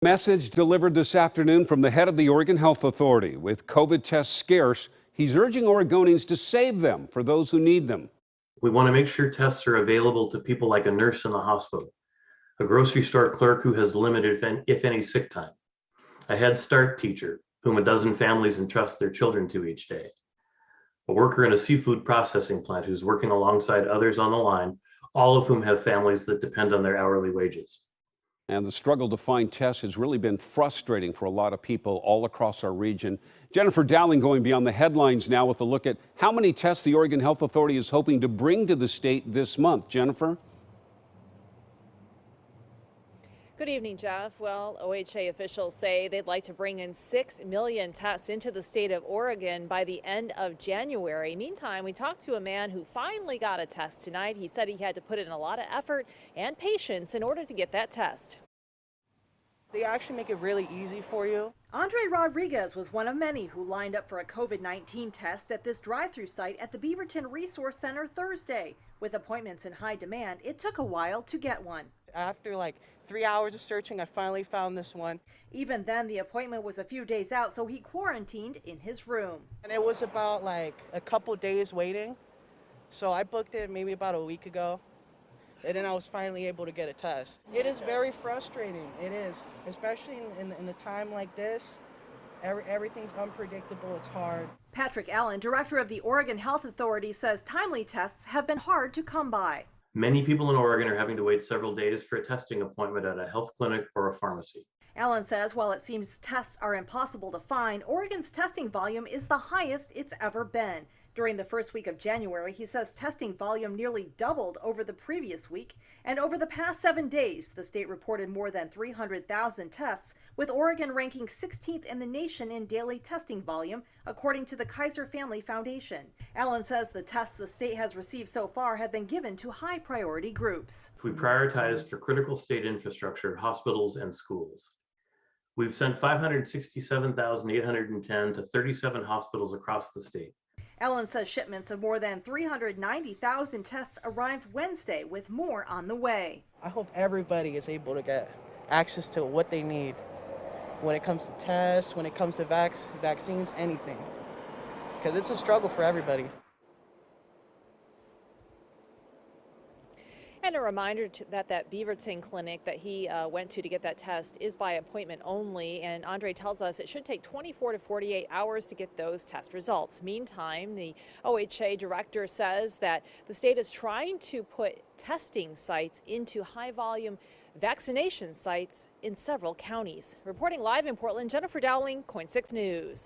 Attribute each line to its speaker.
Speaker 1: Message delivered this afternoon from the head of the Oregon Health Authority. With COVID tests scarce, he's urging Oregonians to save them for those who need them.
Speaker 2: We want to make sure tests are available to people like a nurse in the hospital, a grocery store clerk who has limited, if any, sick time, a Head Start teacher whom a dozen families entrust their children to each day, a worker in a seafood processing plant who's working alongside others on the line, all of whom have families that depend on their hourly wages.
Speaker 1: And the struggle to find tests has really been frustrating for a lot of people all across our region. Jennifer Dowling going beyond the headlines now with a look at how many tests the Oregon Health Authority is hoping to bring to the state this month. Jennifer?
Speaker 3: Good evening, Jeff. Well, OHA officials say they'd like to bring in 6 million tests into the state of Oregon by the end of January. Meantime, we talked to a man who finally got a test tonight. He said he had to put in a lot of effort and patience in order to get that test.
Speaker 4: They actually make it really easy for you.
Speaker 5: Andre Rodriguez was one of many who lined up for a COVID-19 test at this drive-through site at the Beaverton Resource Center Thursday. With appointments in high demand, it took a while to get one.
Speaker 4: After like 3 hours of searching, I finally found this one.
Speaker 5: Even then, the appointment was a few days out, so he quarantined in his room.
Speaker 4: And it was about like a couple days waiting. So I booked it maybe about a week ago. And then I was finally able to get a test. It is very frustrating. It is, especially in the time like this. Everything's unpredictable. It's hard.
Speaker 5: Patrick Allen, director of the Oregon Health Authority, says timely tests have been hard to come by.
Speaker 2: Many people in Oregon are having to wait several days for a testing appointment at a health clinic or a pharmacy.
Speaker 5: Allen says while it seems tests are impossible to find, Oregon's testing volume is the highest it's ever been. During the first week of January, he says testing volume nearly doubled over the previous week. And over the past 7 days, the state reported more than 300,000 tests, with Oregon ranking 16th in the nation in daily testing volume, according to the Kaiser Family Foundation. Allen says the tests the state has received so far have been given to high priority groups.
Speaker 2: We prioritized for critical state infrastructure, hospitals, and schools. We've sent 567,810 to 37 hospitals across the state.
Speaker 5: Allen says shipments of more than 390,000 tests arrived Wednesday, with more on the way.
Speaker 4: I hope everybody is able to get access to what they need when it comes to tests, when it comes to vaccines, anything. Because it's a struggle for everybody.
Speaker 3: And a reminder that Beaverton clinic that he went to get that test is by appointment only. And Andre tells us it should take 24 to 48 hours to get those test results. Meantime, the OHA director says that the state is trying to put testing sites into high volume vaccination sites in several counties. Reporting live in Portland, Jennifer Dowling, KOIN 6 News.